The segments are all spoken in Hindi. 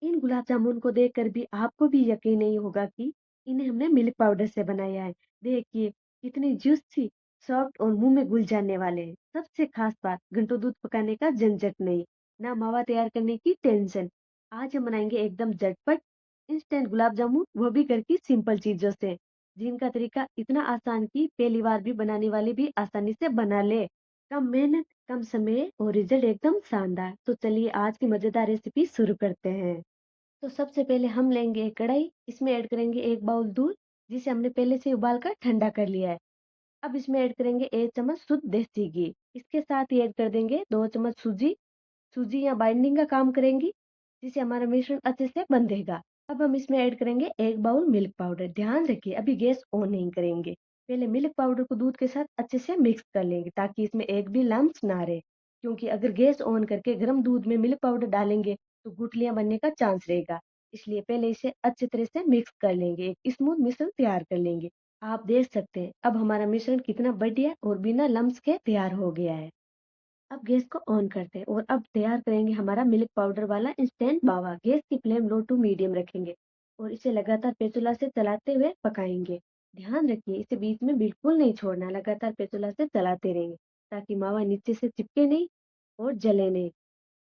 इन गुलाब जामुन को देखकर भी आपको भी यकीन नहीं होगा कि इन्हें हमने मिल्क पाउडर से बनाया है। देखिए कितनी जूसी, सॉफ्ट और मुँह में घुल जाने वाले हैं। सबसे खास बात, घंटों दूध पकाने का झंझट नहीं, ना मावा तैयार करने की टेंशन। आज हम बनाएंगे एकदम झटपट इंस्टेंट गुलाब जामुन, वो भी घर की सिंपल चीजों से, जिनका तरीका इतना आसान कि पहली बार भी बनाने वाले भी आसानी से बना ले। कम मेहनत, कम समय और रिजल्ट एकदम शानदार। तो चलिए आज की मजेदार रेसिपी शुरू करते हैं। तो सबसे पहले हम लेंगे एक कढ़ाई, इसमें ऐड करेंगे 1 बाउल दूध, जिसे हमने पहले से उबाल कर ठंडा कर लिया है। अब इसमें ऐड करेंगे 1 चम्मच शुद्ध देसी घी। इसके साथ ही ऐड कर देंगे 2 चम्मच सूजी। सूजी यहाँ बाइंडिंग का काम करेंगी, जिससे हमारा मिश्रण अच्छे से बंधेगा। अब हम इसमें ऐड करेंगे 1 बाउल मिल्क पाउडर। ध्यान रखिए अभी गैस ऑन नहीं करेंगे। पहले मिल्क पाउडर को दूध के साथ अच्छे से मिक्स कर लेंगे ताकि इसमें एक भी लम्स ना रहे। क्योंकि अगर गैस ऑन करके गर्म दूध में मिल्क पाउडर डालेंगे तो गुठलियाँ बनने का चांस रहेगा। इसलिए पहले इसे अच्छी तरह से मिक्स कर लेंगे, एक स्मूथ मिश्रण तैयार कर लेंगे। आप देख सकते हैं अब हमारा मिश्रण कितना बढ़िया और बिना लम्स के तैयार हो गया है। अब गैस को ऑन करते हैं और अब तैयार करेंगे हमारा मिल्क पाउडर वाला इंस्टेंट मावा। गैस की फ्लेम लो टू मीडियम रखेंगे और इसे लगातार पेचुला से चलाते हुए पकाएंगे। ध्यान रखिए इसे बीच में बिल्कुल नहीं छोड़ना, लगातार पेचुला से चलाते रहेंगे ताकि मावा नीचे से चिपके नहीं और जले नहीं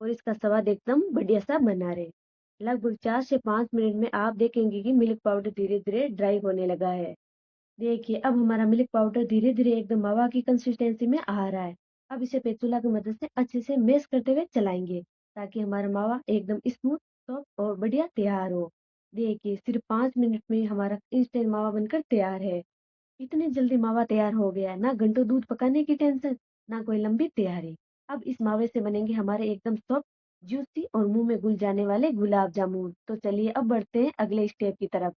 और इसका स्वाद एकदम बढ़िया सा बना रहे। लगभग 4 से 5 मिनट में आप देखेंगे कि मिल्क पाउडर धीरे धीरे ड्राई होने लगा है। देखिए अब हमारा मिल्क पाउडर धीरे धीरे एकदम मावा की कंसिस्टेंसी में आ रहा है। अब इसे पेचूला की मदद से अच्छे से मैश करते हुए चलाएंगे ताकि हमारा मावा एकदम स्मूथ, सॉफ्ट और बढ़िया तैयार हो। देखिए सिर्फ 5 मिनट में हमारा इंस्टेंट मावा बनकर तैयार है। इतनी जल्दी मावा तैयार हो गया है, ना घंटों दूध पकाने की टेंशन, ना कोई लंबी तैयारी। अब इस मावे से बनेंगे हमारे एकदम सॉफ्ट, जूसी और मुंह में घुल जाने वाले गुलाब जामुन। तो चलिए अब बढ़ते हैं अगले स्टेप की तरफ।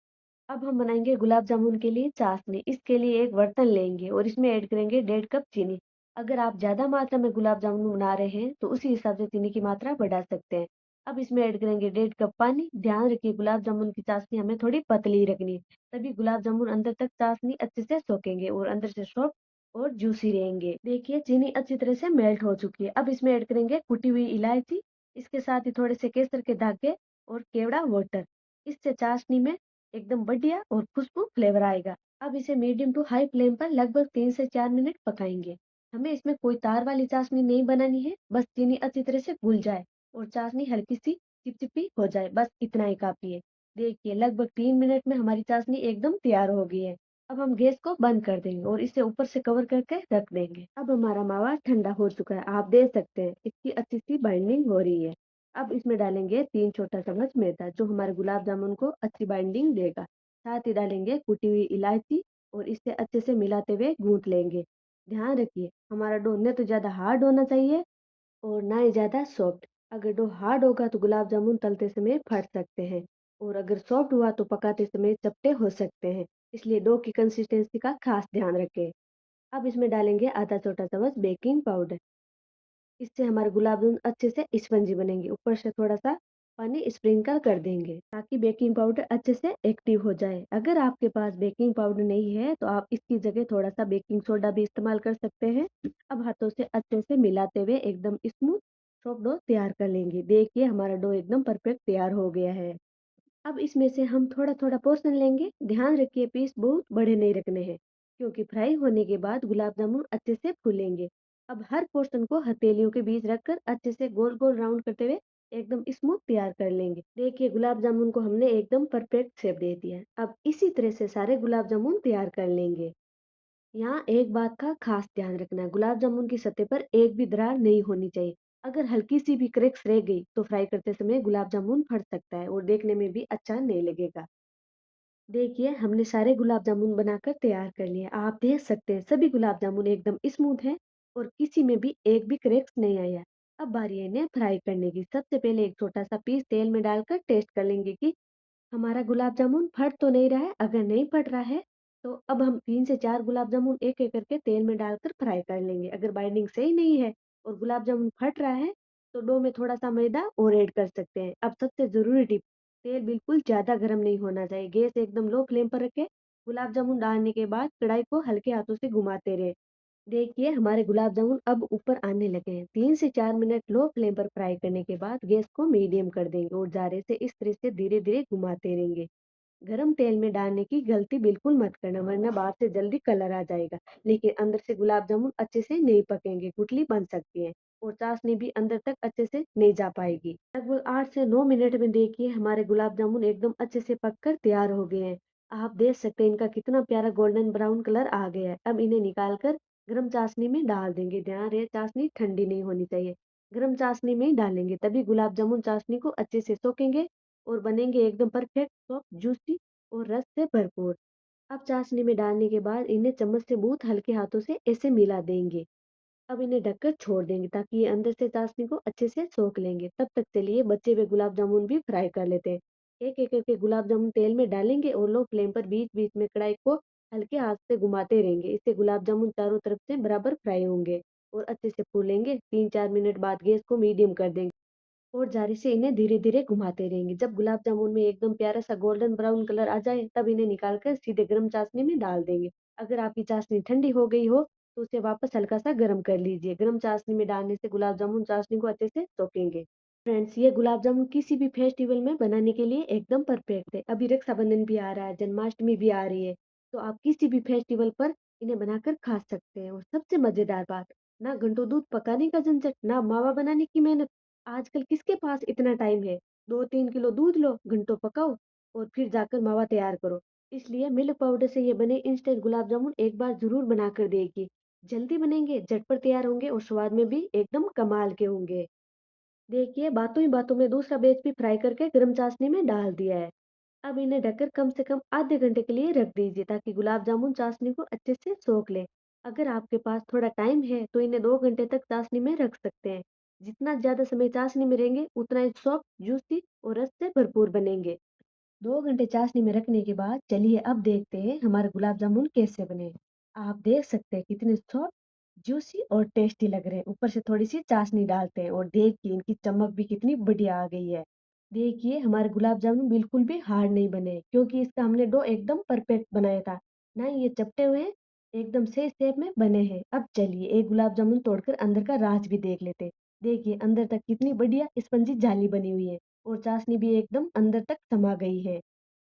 अब हम बनाएंगे गुलाब जामुन के लिए चाशनी। इसके लिए एक बर्तन लेंगे और इसमें ऐड करेंगे 1.5 कप चीनी। अगर आप ज्यादा मात्रा में गुलाब जामुन बना रहे हैं तो उसी हिसाब से चीनी की मात्रा बढ़ा सकते हैं। अब इसमें ऐड करेंगे 1.5 कप पानी। ध्यान रखिए गुलाब जामुन की चाशनी हमें थोड़ी पतली रखनी है, तभी गुलाब जामुन अंदर तक चाशनी अच्छे से सोखेंगे और अंदर से सॉफ्ट और जूसी रहेंगे। देखिए चीनी अच्छी तरह से मेल्ट हो चुकी है। अब इसमें ऐड करेंगे कुटी हुई इलायची, इसके साथ ही थोड़े से केसर के धागे और केवड़ा वाटर। इससे चाशनी में एकदम बढ़िया और खुशबू फ्लेवर आएगा। अब इसे मीडियम टू हाई फ्लेम पर लगभग 3 से 4 मिनट पकाएंगे। हमें इसमें कोई तार वाली चाशनी नहीं बनानी है, बस चीनी अच्छी तरह से घुल जाए और चाशनी हल्की सी चिपचिपी हो जाए, बस इतना ही काफी है। देखिए लगभग 3 मिनट में हमारी चाशनी एकदम तैयार हो गई है। अब हम गैस को बंद कर देंगे और इसे ऊपर से कवर करके रख देंगे। अब हमारा मावा ठंडा हो चुका है, आप देख सकते हैं इसकी अच्छी सी बाइंडिंग हो रही है। अब इसमें डालेंगे 3 छोटा चम्मच मैदा, जो हमारे गुलाब जामुन को अच्छी बाइंडिंग देगा। साथ ही डालेंगे कुटी हुई इलायची और इसे अच्छे से मिलाते हुए गूंथ लेंगे। ध्यान रखिए हमारा डो न तो ज्यादा हार्ड होना चाहिए और ना ही ज्यादा सॉफ्ट। अगर डो हार्ड होगा तो गुलाब जामुन तलते समय फट सकते हैं और अगर सॉफ्ट हुआ तो पकाते समय चपटे हो सकते हैं। इसलिए डो की कंसिस्टेंसी का खास ध्यान रखें। अब इसमें डालेंगे आधा छोटा चम्मच बेकिंग पाउडर। इससे हमारे गुलाब जामुन अच्छे से स्पंजी बनेंगे। ऊपर से थोड़ा सा पानी स्प्रिंकल कर देंगे ताकि बेकिंग पाउडर अच्छे से एक्टिव हो जाए। अगर आपके पास बेकिंग पाउडर नहीं है तो आप इसकी जगह थोड़ा सा बेकिंग सोडा भी इस्तेमाल कर सकते हैं। अब हाथों से अच्छे से मिलाते हुए एकदम स्मूथ सॉफ्ट डो तैयार कर लेंगे। देखिए हमारा डो एकदम परफेक्ट तैयार हो गया है। अब इसमें से हम थोड़ा-थोड़ा पोर्शन लेंगे। ध्यान रखिए पीस बहुत बड़े नहीं रखने हैं, क्योंकि फ्राई होने के बाद गुलाब जामुन अच्छे से फूलेंगे। अब हर पोर्शन को हथेलियों के बीच रखकर अच्छे से गोल-गोल राउंड करते हुए एकदम स्मूथ तैयार कर लेंगे। देखिए गुलाब जामुन को हमने एकदम परफेक्ट शेप दे दिया है। अब इसी तरह से सारे गुलाब जामुन तैयार कर लेंगे। यहाँ एक बात का खास ध्यान रखना है, गुलाब जामुन की सतह पर एक भी दरार नहीं होनी चाहिए। अगर हल्की सी भी क्रैक्स रह गई तो फ्राई करते समय गुलाब जामुन फट सकता है और देखने में भी अच्छा नहीं लगेगा। देखिए हमने सारे गुलाब जामुन बनाकर तैयार कर लिए। आप देख सकते हैं सभी गुलाब जामुन एकदम स्मूथ हैं और किसी में भी एक भी क्रैक्स नहीं आया। अब बारी है इन्हें फ्राई करने की। सबसे पहले एक छोटा सा पीस तेल में डालकर टेस्ट कर लेंगे कि हमारा गुलाब जामुन फट तो नहीं रहा है। अगर नहीं फट रहा है तो अब हम 3 से 4 गुलाब जामुन एक एक करके तेल में डालकर फ्राई कर लेंगे। अगर बाइंडिंग सही नहीं है और गुलाब जामुन फट रहा है तो डो में थोड़ा सा मैदा और ऐड कर सकते हैं। अब सबसे जरूरी टिप, तेल बिल्कुल ज्यादा गर्म नहीं होना चाहिए। गैस एकदम लो फ्लेम पर रखे गुलाब जामुन डालने के बाद कढ़ाई को हल्के हाथों से घुमाते रहे देखिए हमारे गुलाब जामुन अब ऊपर आने लगे हैं। 3 से 4 मिनट लो फ्लेम पर फ्राई करने के बाद गैस को मीडियम कर देंगे और जारे से इस तरह से धीरे-धीरे घुमाते रहेंगे। गरम तेल में डालने की गलती बिल्कुल मत करना, वरना बाहर से जल्दी कलर आ जाएगा, लेकिन अंदर से गुलाब जामुन अच्छे से नहीं पकेंगे, गुठली बन सकती है और चाशनी भी अंदर तक अच्छे से नहीं जा पाएगी। लगभग 8 से 9 मिनट में देखिए हमारे गुलाब जामुन एकदम अच्छे से पककर तैयार हो गए हैं। आप देख सकते हैं इनका कितना प्यारा गोल्डन ब्राउन कलर आ गया है। अब इन्हें निकाल कर गरम चाशनी में डाल देंगे। ध्यान रहे चाशनी ठंडी नहीं होनी चाहिए। गरम चाशनी में ही डालेंगे, तभी गुलाब जामुन चाशनी को अच्छे से सोखेंगे और बनेंगे एकदम परफेक्ट, सॉफ्ट, जूसी और रस से भरपूर। अब चाशनी में डालने के बाद इन्हें चम्मच से बहुत हल्के हाथों से ऐसे मिला देंगे। अब इन्हें ढककर छोड़ देंगे ताकि ये अंदर से चाशनी को अच्छे से सोख लेंगे। तब तक चलिए बचे हुए गुलाब जामुन भी फ्राई कर लेते हैं। एक-एक करके गुलाब जामुन तेल में डालेंगे और लो फ्लेम पर बीच-बीच में कढ़ाई को हल्के हाथ से घुमाते रहेंगे। इससे गुलाब जामुन चारों तरफ से बराबर फ्राई होंगे और अच्छे से फूलेंगे। 3-4 मिनट बाद गैस को मीडियम कर देंगे और जारी से इन्हें धीरे-धीरे घुमाते रहेंगे। जब गुलाब जामुन में एकदम प्यारा-सा गोल्डन ब्राउन कलर आ जाए, तब इन्हें निकाल कर सीधे गरम चाशनी में डाल देंगे। अगर आपकी चाशनी ठंडी हो गई हो, तो उसे वापस हल्का-सा गरम कर लीजिए। गरम चाशनी में डालने से गुलाब जामुन चाशनी को अच्छे से सोखेंगे। फ्रेंड्स, ये गुलाब जामुन किसी भी फेस्टिवल में बनाने के लिए एकदम परफेक्ट है। अभी रक्षाबंधन भी आ रहा है, जन्माष्टमी भी आ रही है, तो आप किसी भी फेस्टिवल पर इन्हें बनाकर खा सकते हैं। और सबसे मज़ेदार बात, ना घंटों दूध पकाने का झंझट, ना मावा बनाने की मेहनत। आजकल किसके पास इतना टाइम है? 2-3 किलो दूध लो, घंटों पकाओ और फिर जाकर मावा तैयार करो। इसलिए मिल्क पाउडर से ये बने इंस्टेंट गुलाब जामुन एक बार ज़रूर बनाकर देखिए। जल्दी बनेंगे, झटपट तैयार होंगे और स्वाद में भी एकदम कमाल के होंगे। देखिए बातों ही बातों में दूसरा बैच भी फ्राई करके गरम चाशनी में डाल दिया है। अब इन्हें ढककर कम से कम आधे घंटे के लिए रख दीजिए ताकि गुलाब जामुन चाशनी को अच्छे से सोख ले। अगर आपके पास थोड़ा टाइम है तो इन्हें 2 घंटे तक चाशनी में रख सकते हैं। जितना ज्यादा समय चाशनी में रहेंगे उतना ही सॉफ्ट, जूसी और रस से भरपूर बनेंगे। 2 घंटे चाशनी में रखने के बाद चलिए अब देखते हैं हमारे गुलाब जामुन कैसे बने। आप देख सकते हैं कितने सॉफ्ट, जूसी और टेस्टी लग रहे हैं। ऊपर से थोड़ी सी चाशनी डालते हैं और देखिए इनकी चमक भी कितनी बढ़िया आ गई है। देखिए हमारे गुलाब जामुन बिल्कुल भी हार्ड नहीं बने क्योंकि इसका हमने डो एकदम परफेक्ट बनाया था। ना ही ये चपटे हुए हैं, एकदम सही शेप में बने हैं। अब चलिए एक गुलाब जामुन तोड़कर अंदर का राज भी देख लेते हैं। देखिए अंदर तक कितनी बढ़िया स्पंजी जाली बनी हुई है और चाशनी भी एकदम अंदर तक समा गई है।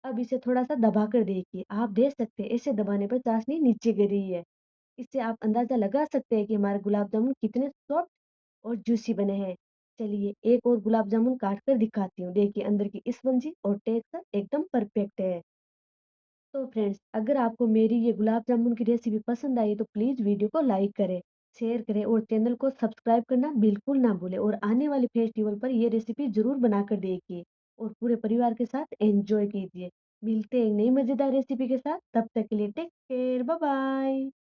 अब इसे थोड़ा-सा दबाकर देखिए, आप देख सकते हैं ऐसे दबाने पर चाशनी नीचे गिर रही है। इससे आप अंदाज़ा लगा सकते हैं कि हमारे गुलाब जामुन कितने सॉफ्ट और जूसी बने हैं। चलिए एक और गुलाब जामुन काट कर दिखाती हूँ। देखिए अंदर की स्पंजी और टेक्सचर एकदम परफेक्ट है। तो फ्रेंड्स, अगर आपको मेरी ये गुलाब जामुन की रेसिपी पसंद आई तो प्लीज़ वीडियो को लाइक करें, शेयर करें और चैनल को सब्सक्राइब करना बिल्कुल ना भूलें और आने वाले फेस्टिवल पर ये रेसिपी ज़रूर बनाकर देखिए और पूरे परिवार के साथ एन्जॉय कीजिए। मिलते हैं एक नई मज़ेदार रेसिपी के साथ, तब तक के लिए टेक केयर, बाय बाय।